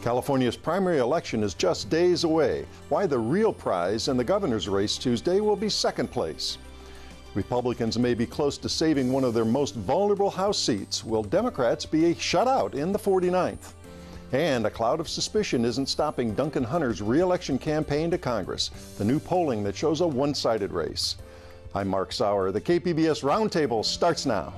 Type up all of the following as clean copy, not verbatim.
California's primary election is just days away. Why the real prize in the governor's race Tuesday will be second place. Republicans may be close to saving one of their most vulnerable House seats. Will Democrats be a shutout in the 49th? And a cloud of suspicion isn't stopping Duncan Hunter's re-election campaign to Congress. The new polling that shows a one-sided race. I'm Mark Sauer. The KPBS Roundtable starts now.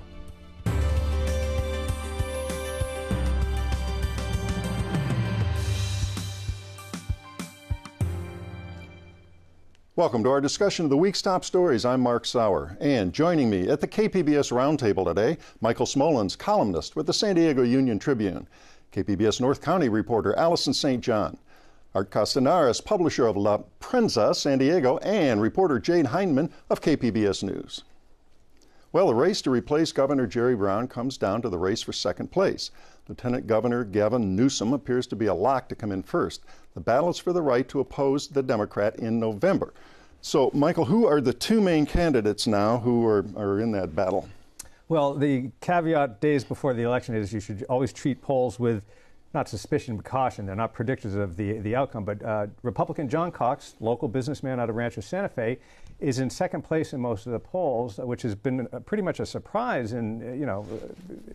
Welcome to our discussion of the week's top stories. I'm Mark Sauer, and joining me at the KPBS Roundtable today, Michael Smolens, columnist with the San Diego Union Tribune, KPBS North County reporter Allison St. John, Art Castellares, publisher of La Prensa San Diego, and reporter Jade Hindman of KPBS News. Well, the race to replace Governor Jerry Brown comes down to the race for second place. Lieutenant Governor Gavin Newsom appears to be a lock to come in first. The battle is for the right to oppose the Democrat in November. So, Michael, who are the two main candidates now who are in that battle? Well, the caveat days before the election is you should always treat polls with not suspicion but caution. They're not predictors of the outcome. But Republican John Cox, local businessman out of Rancho Santa Fe, is in second place in most of the polls, which has been pretty much a surprise in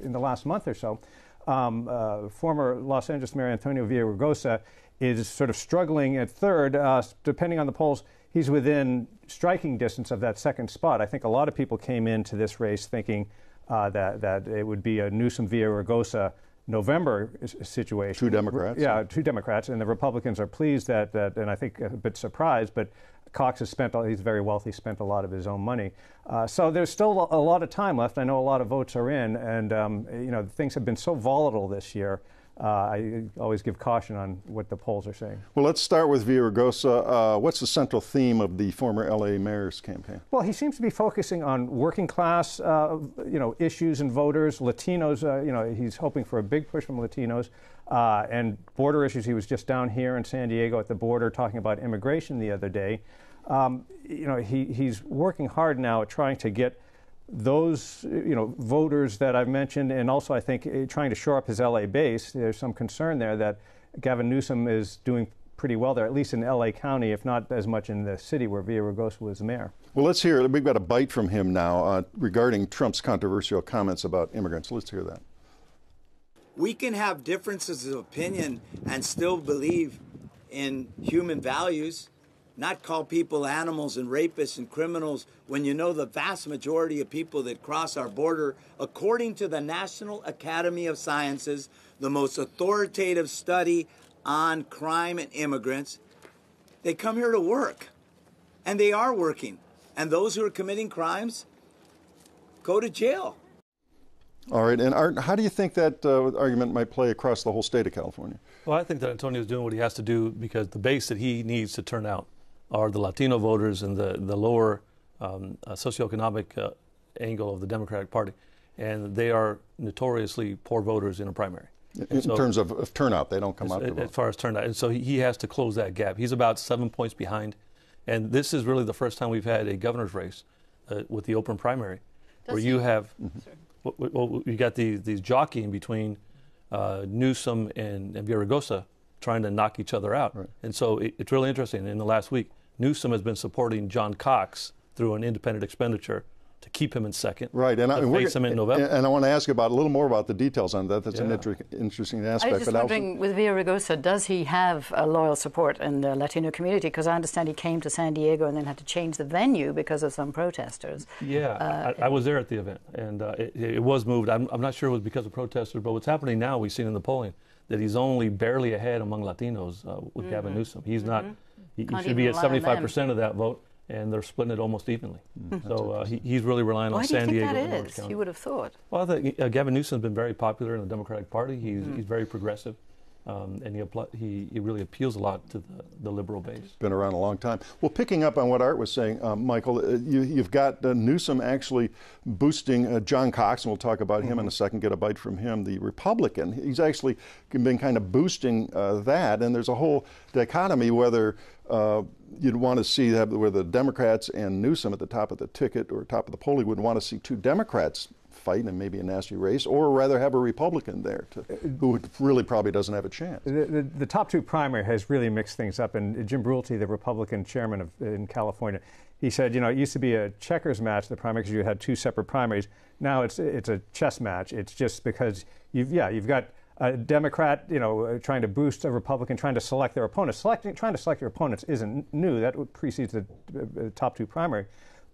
the last month or so. Former Los Angeles Mayor Antonio Villaraigosa is sort of struggling at third. Depending on the polls, he's within striking distance of that second spot. I think a lot of people came into this race thinking that it would be a Newsom-Villaraigosa November situation. Two Democrats. Yeah, two Democrats, and the Republicans are pleased that and I think a bit surprised, but Cox has he's very wealthy, spent a lot of his own money. So there's still a lot of time left. I know a lot of votes are in, and things have been so volatile this year. I always give caution on what the polls are saying. Well, let's start with Villaraigosa. What's the central theme of the former LA mayor's campaign? Well, he seems to be focusing on working class, issues and voters, Latinos. He's hoping for a big push from Latinos and border issues. He was just down here in San Diego at the border talking about immigration the other day. He's working hard now at trying to get those voters that I've mentioned, and also I think trying to shore up his LA base. There's some concern there that Gavin Newsom is doing pretty well there, at least in LA County, if not as much in the city where Villaraigosa was mayor. Well, let's hear, we've got a bite from him now regarding Trump's controversial comments about immigrants. Let's hear that. We can have differences of opinion and still believe in human values, not call people animals and rapists and criminals when you know the vast majority of people that cross our border, according to the National Academy of Sciences, the most authoritative study on crime and immigrants, they come here to work. And they are working. And those who are committing crimes go to jail. All right. And Art, how do you think that argument might play across the whole state of California? Well, I think that Antonio's doing what he has to do because the base that he needs to turn out are the Latino voters and the lower socioeconomic angle of the Democratic Party. And they are notoriously poor voters in a primary. In terms of turnout, they don't come out to vote. As far as turnout. And so he has to close that gap. He's about 7 points behind. And this is really the first time we've had a governor's race with the open primary, where you have, you got these jockeying between Newsom and Villaraigosa trying to knock each other out. Right. And so it's really interesting. In the last week, Newsom has been supporting John Cox through an independent expenditure to keep him in second. Right, and face him in November. And I want to ask you a little more about the details on that. That's an interesting aspect. I was just wondering, with Villaraigosa, does he have a loyal support in the Latino community? Because I understand he came to San Diego and then had to change the venue because of some protesters. Yeah, I was there at the event, and it was moved. I'm not sure it was because of protesters, but what's happening now, we've seen in the polling, that he's only barely ahead among Latinos with Gavin Newsom. He's not. He should be at 75% of that vote, and they're splitting it almost evenly. So he's really relying on San Diego. Why do you think that is? You would have thought. Well, I think Gavin Newsom's been very popular in the Democratic Party. He's very progressive. And he really appeals a lot to the liberal base. Been around a long time. Well, picking up on what Art was saying, Michael, you've got Newsom actually boosting John Cox, and we'll talk about him in a second, get a bite from him, the Republican. He's actually been kind of boosting that, and there's a whole dichotomy whether you'd want to see where the Democrats and Newsom at the top of the ticket or top of the polling would want to see two Democrats fight and maybe a nasty race, or rather have a Republican there who really probably doesn't have a chance. The top two primary has really mixed things up, and Jim Brulty, the Republican chairman in California, he said, it used to be a checkers match, the primary, because you had two separate primaries. Now it's a chess match. It's just because you've got a Democrat, trying to boost a Republican, trying to select their opponents. Trying to select your opponents isn't new. That precedes the top two primary.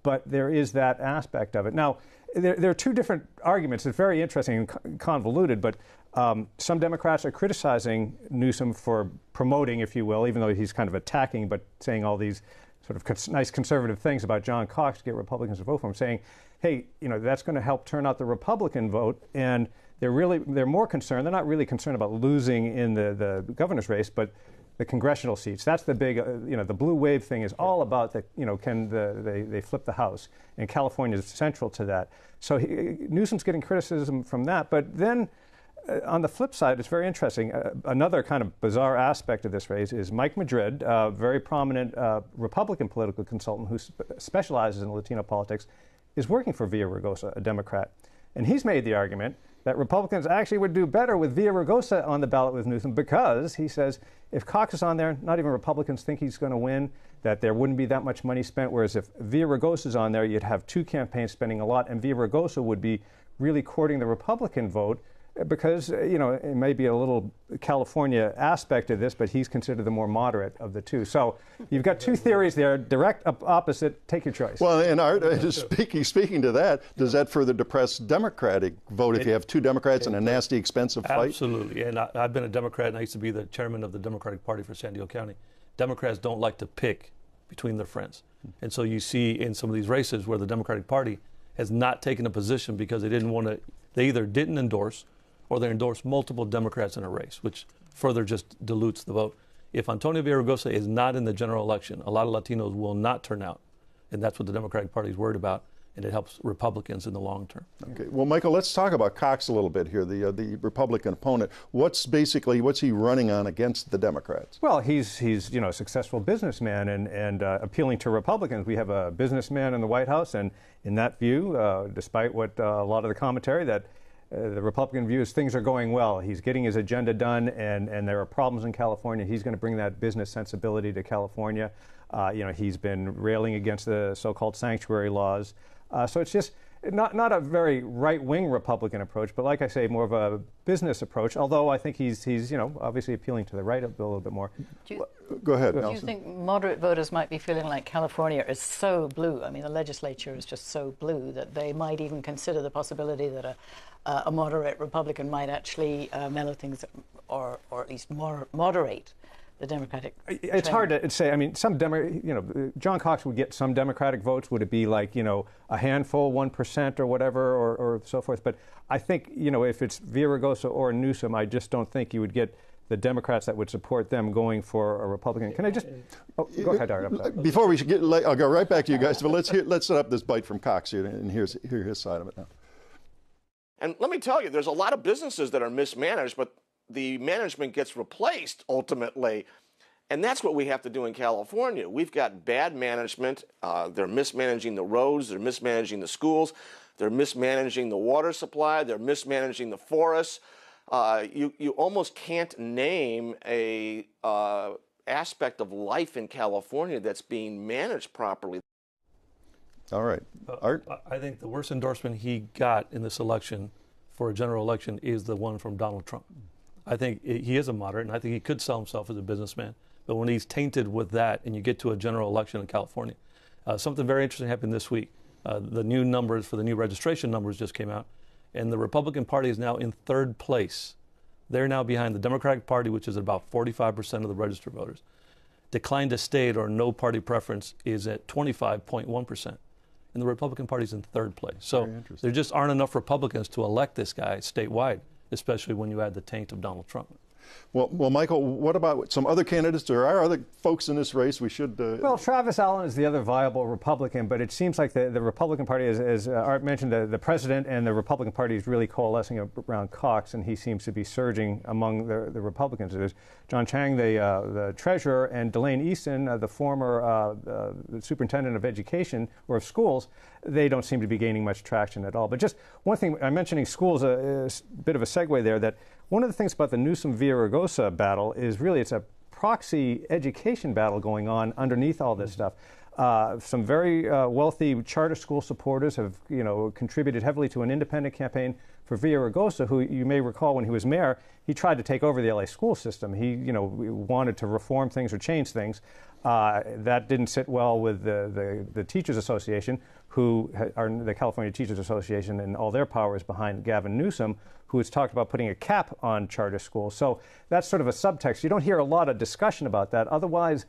But there is that aspect of it. Now, there are two different arguments. It's very interesting and convoluted, but some Democrats are criticizing Newsom for promoting, if you will, even though he's kind of attacking, but saying all these sort of nice conservative things about John Cox to get Republicans to vote for him, saying, hey, that's going to help turn out the Republican vote, and they're more concerned. They're not really concerned about losing in the governor's race, but the congressional seats. That's the big, the blue wave thing is all about they flip the House, and California is central to that. So Newsom's getting criticism from that, but then on the flip side, it's very interesting. Another kind of bizarre aspect of this race is Mike Madrid, a very prominent Republican political consultant who specializes in Latino politics, is working for Villaraigosa, a Democrat. And he's made the argument that Republicans actually would do better with Villaraigosa on the ballot with Newsom because, he says, if Cox is on there, not even Republicans think he's going to win, that there wouldn't be that much money spent, whereas if Villaraigosa is on there, you'd have two campaigns spending a lot, and Villaraigosa would be really courting the Republican vote because, it may be a little California aspect of this, but he's considered the more moderate of the two. So you've got two theories there, direct opposite. Take your choice. Well, and Art, speaking to that, does that further depress Democratic vote if you have two Democrats in a nasty, expensive fight? Absolutely. And I've been a Democrat, and I used to be the chairman of the Democratic Party for San Diego County. Democrats don't like to pick between their friends. And so you see in some of these races where the Democratic Party has not taken a position because they either didn't endorse or they endorsed multiple Democrats in a race, which further just dilutes the vote. If Antonio Villaraigosa is not in the general election, a lot of Latinos will not turn out, and that's what the Democratic Party is worried about, and it helps Republicans in the long term. Okay. Well, Michael, let's talk about Cox a little bit here, the Republican opponent. What's he running on against the Democrats? Well, he's a successful businessman and appealing to Republicans. We have a businessman in the White House, and in that view, despite what a lot of the commentary that the Republican view is things are going well. He's getting his agenda done, and there are problems in California. He's going to bring that business sensibility to California. He's been railing against the so-called sanctuary laws. So it's just not a very right-wing Republican approach, but like I say, more of a business approach, although I think he's obviously appealing to the right a little bit more. Go ahead, Do Nelson. you think moderate voters might be feeling like California is so blue? I mean, the legislature is just so blue that they might even consider the possibility that a moderate Republican might actually mellow things or at least moderate the Democratic It's hard to say. I mean, John Cox would get some Democratic votes. Would it be like, a handful, 1% or whatever, or so forth? But I think, if it's Villaraigosa or Newsom, I just don't think you would get the Democrats that would support them going for a Republican. Can I just go ahead, Art? Before we should I'll go right back to you guys, but let's set up this bite from Cox here and hear his side of it now. And let me tell you, there's a lot of businesses that are mismanaged, but the management gets replaced ultimately. And that's what we have to do in California. We've got bad management. They're mismanaging the roads. They're mismanaging the schools. They're mismanaging the water supply. They're mismanaging the forests. You almost can't name a aspect of life in California that's being managed properly. All right. Art? I think the worst endorsement he got in this election for a general election is the one from Donald Trump. I think he is a moderate, and I think he could sell himself as a businessman. But when he's tainted with that and you get to a general election in California, something very interesting happened this week. The new numbers for the new registration numbers just came out, and the Republican Party is now in third place. They're now behind the Democratic Party, which is about 45% of the registered voters. Decline to state or no party preference is at 25.1%. And the Republican Party is in third place. So there just aren't enough Republicans to elect this guy statewide, especially when you add the taint of Donald Trump. Well, Michael, what about some other candidates? There are other folks in this race we should... Well, Travis Allen is the other viable Republican, but it seems like the Republican Party, as Art mentioned, the president and the Republican Party is really coalescing around Cox, and he seems to be surging among the Republicans. There's John Chang, the treasurer, and Delane Easton, the former superintendent of education or of schools. They don't seem to be gaining much traction at all. But just one thing, I'm mentioning schools, a bit of a segue there, that one of the things about the Newsom-Villaraigosa battle is really it's a proxy education battle going on underneath all this stuff. Some very wealthy charter school supporters have, contributed heavily to an independent campaign for Villaraigosa, who you may recall when he was mayor, he tried to take over the LA school system. He, wanted to reform things or change things. That didn't sit well with the Teachers Association, who are the California Teachers Association, and all their power is behind Gavin Newsom, who has talked about putting a cap on charter schools. So that's sort of a subtext. You don't hear a lot of discussion about that. Otherwise,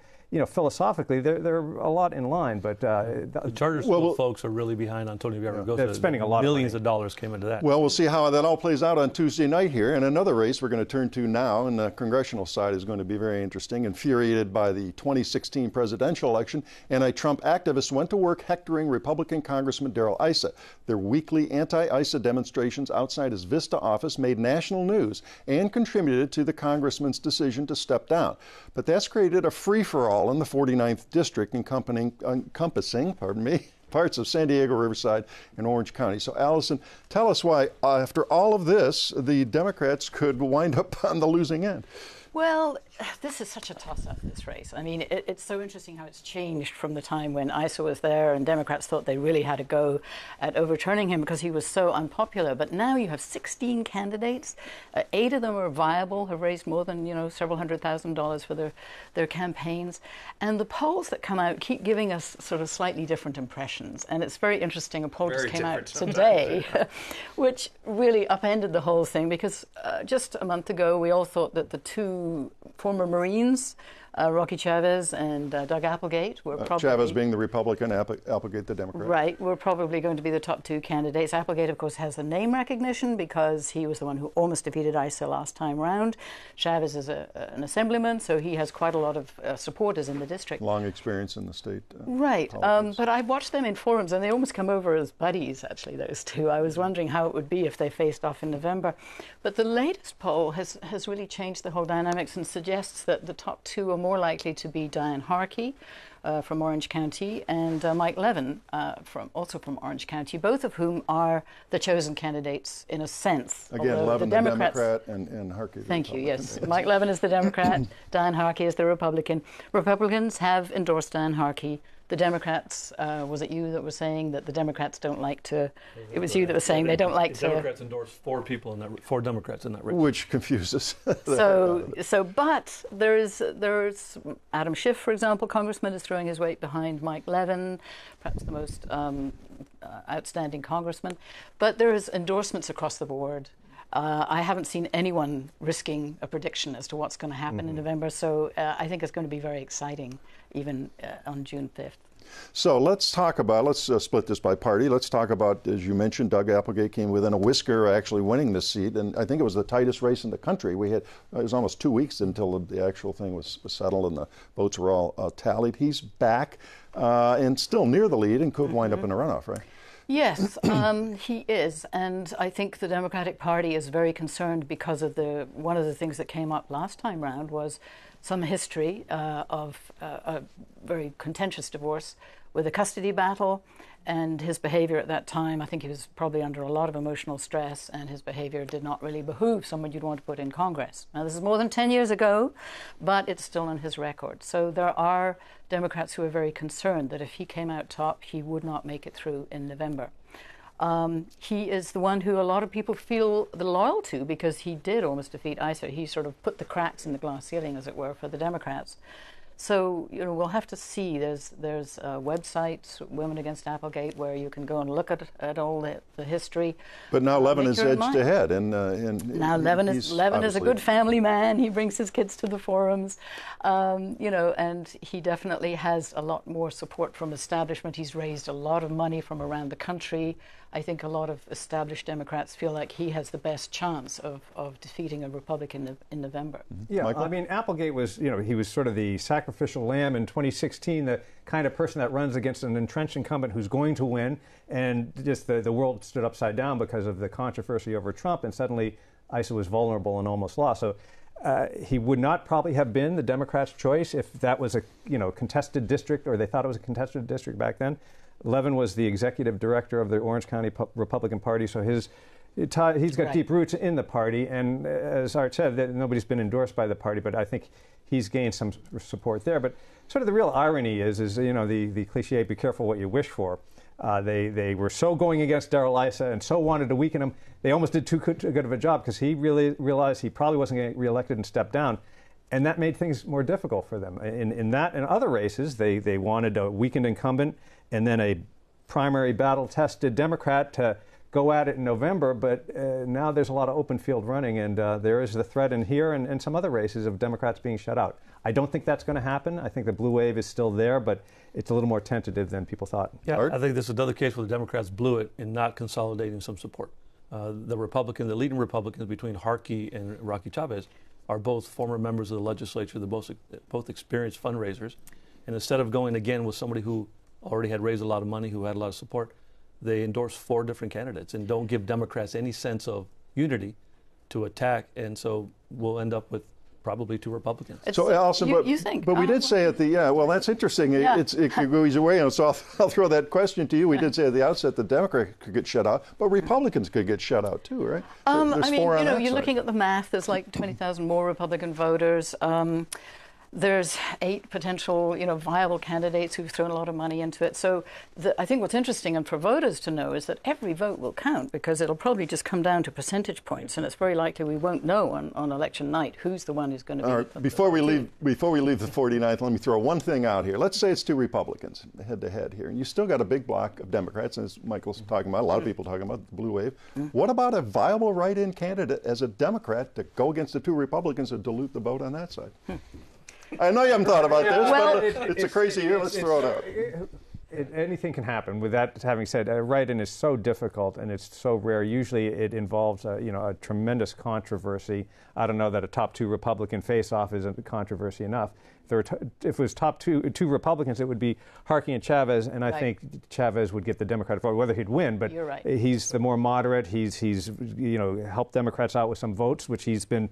philosophically, they're a lot in line. But the charter school folks are really behind Antonio Villaraigosa. They're spending a lot millions of dollars came into that. Well, we'll see how that all plays out on Tuesday night here. And another race we're going to turn to now, and the congressional side is going to be very interesting. Infuriated by the 2016 presidential election, anti-Trump activists went to work hectoring Republican Congressman Darrell Issa. Their weekly anti-Issa demonstrations outside his Vista office made national news and contributed to the congressman's decision to step down. But that's created a free-for-all in the 49th district encompassing parts of San Diego, Riverside, and Orange County. So, Allison, tell us why, after all of this, the Democrats could wind up on the losing end. Well, this is such a toss-up, this race. I mean, it's so interesting how it's changed from the time when Issa was there and Democrats thought they really had a go at overturning him because he was so unpopular. But now you have 16 candidates. 8 of them are viable, have raised more than, several $100,000 for their campaigns. And the polls that come out keep giving us sort of slightly different impressions. And it's very interesting. A poll just came out today, which really upended the whole thing because just a month ago, we all thought that the two former Marines, Rocky Chavez and Doug Applegate, were probably... Chavez being the Republican, Applegate the Democrat. Right, were probably going to be the top 2 candidates. Applegate, of course, has the name recognition because he was the one who almost defeated Issa last time round. Chavez is an assemblyman, so he has quite a lot of supporters in the district. Long experience in the state. Right, but I watched them in forums, and they almost come over as buddies, actually, those two. I was wondering how it would be if they faced off in November. But the latest poll has really changed the whole dynamics and suggests that the top 2 are more likely to be Diane Harkey from Orange County and Mike Levin also from Orange County, both of whom are the chosen candidates in a sense. Again, Levin the Democrat and Harkey the Thank you, Republican. yes. Mike Levin is the Democrat, Diane Harkey is the Republican. Republicans have endorsed Diane Harkey. The Democrats, was it you that was saying that the Democrats don't like to... It was you that was saying they don't like to... Democrats endorsed 4 Democrats in that race. Which confuses. But there's Adam Schiff, for example, congressman, is throwing his weight behind Mike Levin, perhaps the most outstanding congressman. But there's endorsements across the board. I haven't seen anyone risking a prediction as to what's going to happen in November, so I think it's going to be very exciting, even on June 5th. So let's split this by party. Let's talk about, as you mentioned, Doug Applegate came within a whisker actually winning this seat, and I think it was the tightest race in the country. It was almost 2 weeks until the actual thing was settled and the votes were all tallied. He's back and still near the lead and could wind up in a runoff, right? Yes, he is, and I think the Democratic Party is very concerned because of one of the things that came up last time round was some history of a very contentious divorce with a custody battle, and his behavior at that time, I think he was probably under a lot of emotional stress, and his behavior did not really behoove someone you'd want to put in Congress. Now, this is more than 10 years ago, but it's still on his record. So there are Democrats who are very concerned that if he came out top, he would not make it through in November. He is the one who a lot of people feel loyal to because he did almost defeat Issa. He sort of put the cracks in the glass ceiling, as it were, for the Democrats. So, we'll have to see. There's websites, Women Against Applegate, where you can go and look at all the history. But now Levin is edged ahead. Now Levin is a good family man. He brings his kids to the forums, and he definitely has a lot more support from establishment. He's raised a lot of money from around the country. I think a lot of established Democrats feel like he has the best chance of defeating a Republican in November. Yeah, Michael? I mean, Applegate was, he was sort of the sacrificial lamb in 2016, the kind of person that runs against an entrenched incumbent who's going to win, and just the world stood upside down because of the controversy over Trump, and suddenly Issa was vulnerable and almost lost. So he would not probably have been the Democrats' choice if that was a contested district, or they thought it was a contested district back then. Levin was the executive director of the Orange County Republican Party, so he's got deep roots in the party. And as Art said, that nobody's been endorsed by the party, but I think he's gained some support there. But sort of the real irony is the cliche, be careful what you wish for. They were so going against Darrell Issa and so wanted to weaken him, they almost did too good of a job, because he really realized he probably wasn't going to get reelected and stepped down. And that made things more difficult for them. In that and other races, they wanted a weakened incumbent and then a primary battle-tested Democrat to go at it in November. But now there's a lot of open field running, and there is the threat in here and some other races of Democrats being shut out. I don't think that's going to happen. I think the blue wave is still there, but it's a little more tentative than people thought. Yeah, Art? I think this is another case where the Democrats blew it in not consolidating some support. The leading Republicans between Harkey and Rocky Chavez are both former members of the legislature. They're both experienced fundraisers. And instead of going again with somebody who already had raised a lot of money, who had a lot of support, they endorsed 4 different candidates and don't give Democrats any sense of unity to attack. And so we'll end up with probably 2 Republicans. So, Allison, you think? But we did say at the, well, that's interesting. Yeah. It could go either way. So I'll throw that question to you. We did say at the outset the Democrats could get shut out, but Republicans could get shut out too, right? I mean, you're looking at the math. There's like 20,000 more Republican voters. There's 8 potential, viable candidates who've thrown a lot of money into it. So I think what's interesting, and for voters to know, is that every vote will count, because it'll probably just come down to percentage points, and it's very likely we won't know on election night who's the one who's going to be. All right, before we leave the 49th, let me throw one thing out here. Let's say it's 2 Republicans head to head here, and you still got a big block of Democrats, as Michael's talking about, a lot of people talking about the blue wave. What about a viable write-in candidate as a Democrat to go against the 2 Republicans and dilute the vote on that side? I know you haven't thought about this, but it's a crazy year. Let's throw it out. Anything can happen. With that having said, write-in is so difficult and it's so rare. Usually it involves a tremendous controversy. I don't know that a top 2 Republican face-off is a controversy enough. If it was top two Republicans, it would be Harkey and Chavez, and I think Chavez would get the Democratic vote, whether he'd win. But he's the more moderate. He's helped Democrats out with some votes, which he's been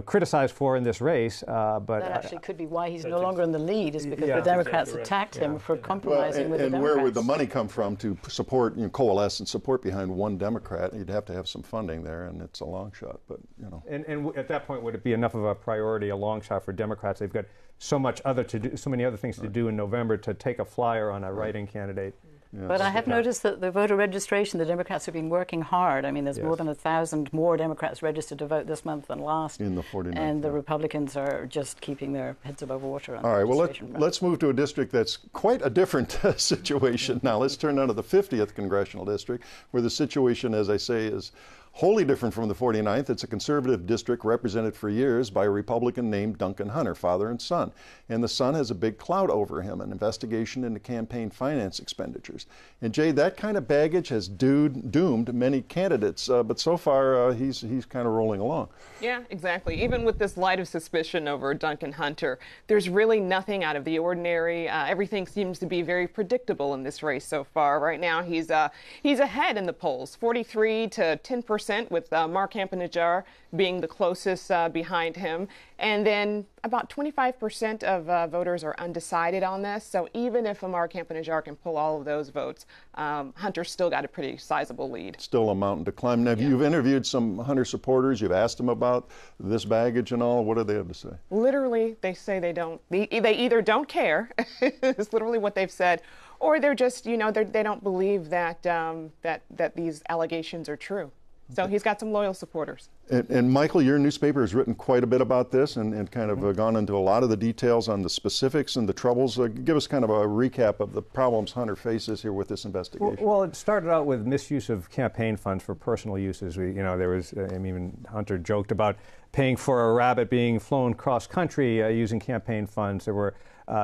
criticized for in this race, but that actually could be why he's no longer in the lead, is because the Democrats attacked him for compromising with the Democrats. And where would the money come from to support, coalesce and support behind one Democrat? You'd have to have some funding there, and it's a long shot. But And at that point, would it be enough of a priority, a long shot for Democrats? They've got so many other things to do in November to take a flyer on a write-in candidate. Yeah, but I have noticed that the voter registration, the Democrats have been working hard. I mean, there's more than 1,000 more Democrats registered to vote this month than last. In the 49th. And the Republicans are just keeping their heads above water on All right, well, front. let's move to a district that's quite a different situation now. Let's turn now to the 50th Congressional District, where the situation, as I say, is wholly different from the 49th. It's a conservative district represented for years by a Republican named Duncan Hunter, father and son. And the son has a big cloud over him, an investigation into campaign finance expenditures. And Jay, that kind of baggage has doomed many candidates, but so far he's kind of rolling along. Yeah, exactly. Even with this light of suspicion over Duncan Hunter, there's really nothing out of the ordinary. Everything seems to be very predictable in this race so far. Right now, he's ahead in the polls, 43 to 10%. With Mark Campanejjar being the closest behind him. And then about 25% of voters are undecided on this. So even if Mark Campanejjar can pull all of those votes, Hunter's still got a pretty sizable lead. Still a mountain to climb. Now, you've interviewed some Hunter supporters. You've asked them about this baggage and all. What do they have to say? Literally, they say they don't. They either don't care, it's literally what they've said, or they're just, they don't believe that that these allegations are true. So he's got some loyal supporters. And Michael, your newspaper has written quite a bit about this and kind of gone into a lot of the details on the specifics and the troubles. Give us kind of a recap of the problems Hunter faces here with this investigation. Well, it started out with misuse of campaign funds for personal uses. There was, even Hunter joked about paying for a rabbit being flown cross country using campaign funds. There were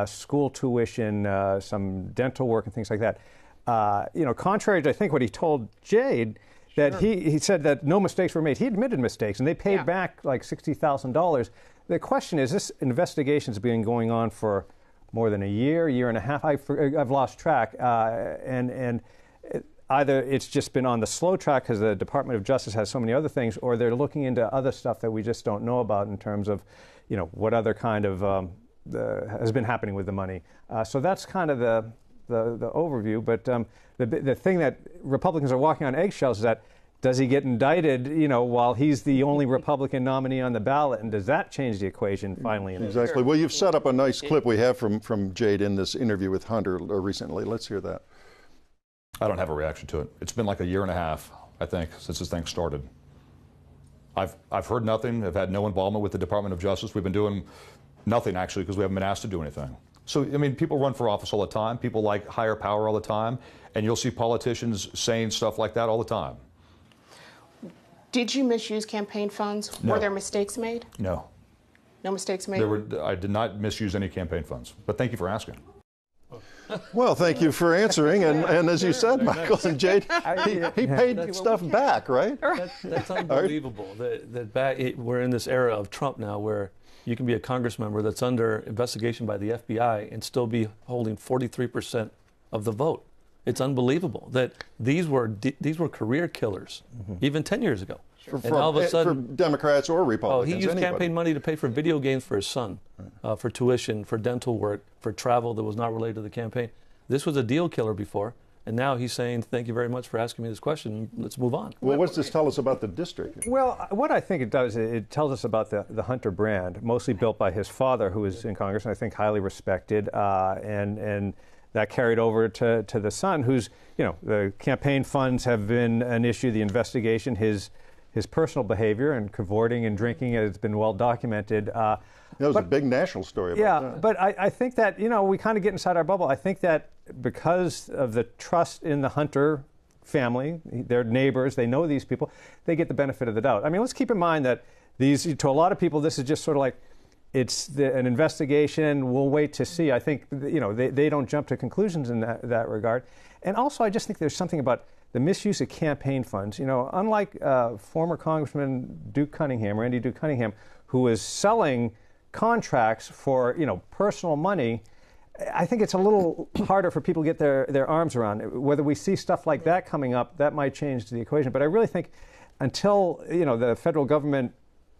school tuition, some dental work and things like that. contrary to, I think, what he told Jade, that he said that no mistakes were made. He admitted mistakes, and they paid back like $60,000. The question is, this investigation's been going on for more than a year and a half. I've lost track, and either it's just been on the slow track because the Department of Justice has so many other things, or they're looking into other stuff that we just don't know about in terms of, what other kind of has been happening with the money. So that's kind of the overview. But the thing that Republicans are walking on eggshells is that, does he get indicted, while he's the only Republican nominee on the ballot, and does that change the equation finally? Exactly. Well, you've set up a nice clip we have from Jade in this interview with Hunter recently. Let's hear that. I don't have a reaction to it. It's been like a year and a half, I think, since this thing started. I've heard nothing. I've had no involvement with the Department of Justice. We've been doing nothing, actually, because we haven't been asked to do anything. So, people run for office all the time. People like higher power all the time. And you'll see politicians saying stuff like that all the time. Did you misuse campaign funds? No. Were there mistakes made? No. No mistakes made? I did not misuse any campaign funds. But thank you for asking. Well, thank you for answering. And as you said, Michael and Jade, he paid stuff back, right? That's unbelievable. We're in this era of Trump now where you can be a Congress member that's under investigation by the FBI and still be holding 43% of the vote. It's unbelievable that these were career killers, even 10 years ago. And all of a sudden, for Democrats or Republicans. He used campaign money to pay for video games for his son, for tuition, for dental work, for travel that was not related to the campaign. This was a deal killer before, and now he's saying, thank you very much for asking me this question. Let's move on. Well, what does this tell us about the district? Well, what I think it does, it tells us about the Hunter brand, mostly built by his father, who is in Congress, and I think highly respected, and that carried over to the son, who's, the campaign funds have been an issue, the investigation, his personal behavior and cavorting and drinking has been well documented. That was a big national story about that. But I think that, we kind of get inside our bubble. I think that because of the trust in the Hunter family, their neighbors, they know these people, they get the benefit of the doubt. Let's keep in mind that to a lot of people, this is just sort of like, it's an investigation, we'll wait to see. I think, they don't jump to conclusions in that regard. And also, I just think there's something about the misuse of campaign funds. Unlike former Congressman Randy Duke Cunningham, who was selling contracts for, personal money, I think it's a little harder for people to get their arms around. Whether we see stuff like that coming up, that might change the equation. But I really think until, the federal government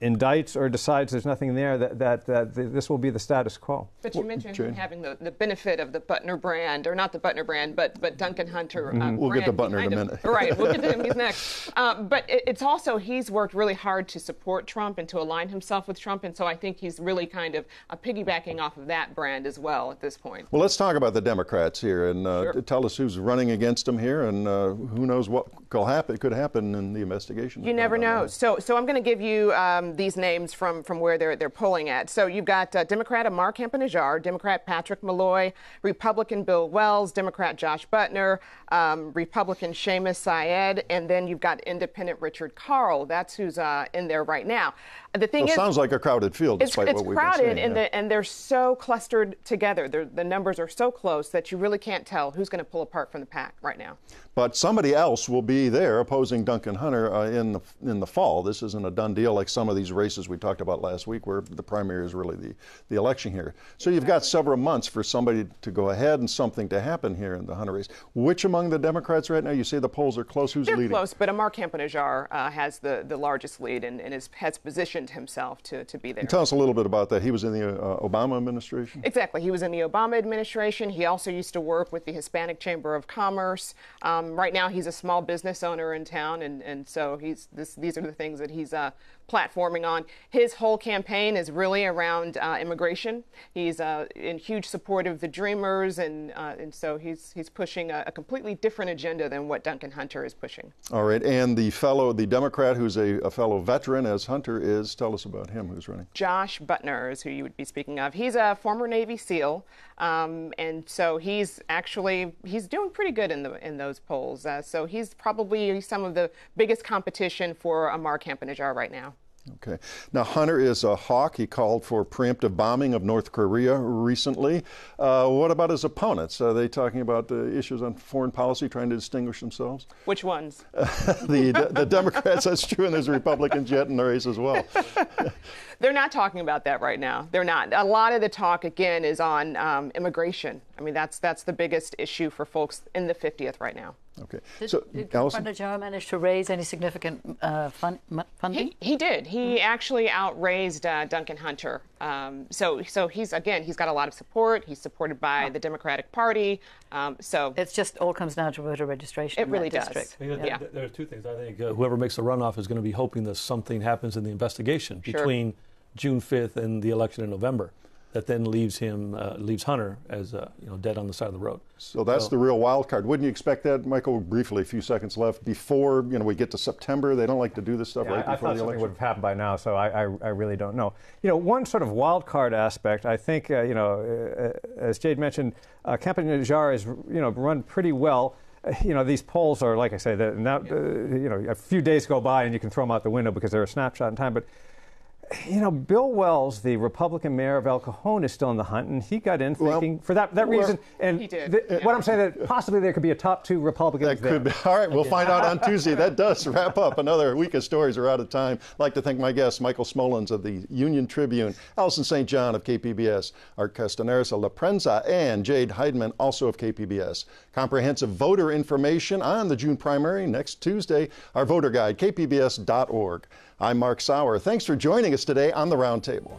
indicts or decides there's nothing there, that this will be the status quo. But you mentioned him having the benefit of the Butner brand, or not the Butner brand, but Duncan Hunter brand. We'll get to Butner in a minute. Right, we'll get to him, he's next. But it's also, he's worked really hard to support Trump and to align himself with Trump, and so I think he's really kind of piggybacking off of that brand as well at this point. Well, let's talk about the Democrats here, and tell us who's running against them here, and who knows what could happen in the investigation. You never know. So I'm going to give you these names from where they're polling at. So you've got Democrat Amar Campanajjar, Democrat Patrick Malloy, Republican Bill Wells, Democrat Josh Butner, Republican Seamus Syed, and then you've got Independent Richard Carl. That's who's in there right now. The thing is, sounds like a crowded field, despite what we've been saying. It's crowded, and they're so clustered together. The numbers are so close that you really can't tell who's going to pull apart from the pack right now. But somebody else will be there opposing Duncan Hunter in the fall. This isn't a done deal like some of these races we talked about last week, where the primary is really the election here. So you've got several months for somebody to go ahead and something to happen here in the Hunter race. Which among the Democrats right now? You say the polls are close. Who's leading? They're close, but Amar Campanajjar has the largest lead and has positioned himself to be there. And tell us a little bit about that. He was in the Obama administration? Exactly. He was in the Obama administration. He also used to work with the Hispanic Chamber of Commerce. Right now, he's a small business owner in town, and so these are the things that he's platforming on. His whole campaign is really around immigration. He's in huge support of the Dreamers, and so he's pushing a completely different agenda than what Duncan Hunter is pushing. All right, and the Democrat who's a fellow veteran, as Hunter is, tell us about him. Who's running? Josh Butner is who you would be speaking of. He's a former Navy SEAL, and so he's doing pretty good in those polls. So he's probably some of the biggest competition for Amar Campanajjar right now. Okay. Now, Hunter is a hawk. He called for preemptive bombing of North Korea recently. What about his opponents? Are they talking about issues on foreign policy, trying to distinguish themselves? Which ones? The Democrats, that's true, and there's Republicans yet in the race as well. They're not talking about that right now. They're not. A lot of the talk, again, is on immigration. I mean, that's the biggest issue for folks in the 50th right now. Okay. Did Governor manage to raise any significant funding? He did. He actually outraised Duncan Hunter. So he's got a lot of support. He's supported by the Democratic Party. So it's just all comes down to voter registration. It really does. Yeah. There are two things. I think whoever makes the runoff is going to be hoping that something happens in the investigation between June 5th and the election in November. That then leaves Hunter as dead on the side of the road. So that's the real wild card. Wouldn't you expect that, Michael? Briefly, a few seconds left before we get to September. They don't like to do this stuff right before the election. I thought something would have happened by now, so I really don't know. One sort of wild card aspect. I think as Jade mentioned, campaign Najjar has run pretty well. These polls are, like I say, now a few days go by and you can throw them out the window because they're a snapshot in time, but. Bill Wells, the Republican mayor of El Cajon, is still in the hunt, and he got in thinking for that reason. And he did. What I'm saying that possibly there could be a top 2 Republicans that could be. All right, we'll find out on Tuesday. That does wrap up another week of stories. We're out of time. I'd like to thank my guests, Michael Smolens of the Union Tribune, Allison St. John of KPBS, Art Castaneras of La Prensa, and Jade Heidman, also of KPBS. Comprehensive voter information on the June primary next Tuesday. Our voter guide, kpbs.org. I'm Mark Sauer. Thanks for joining us today on the Roundtable.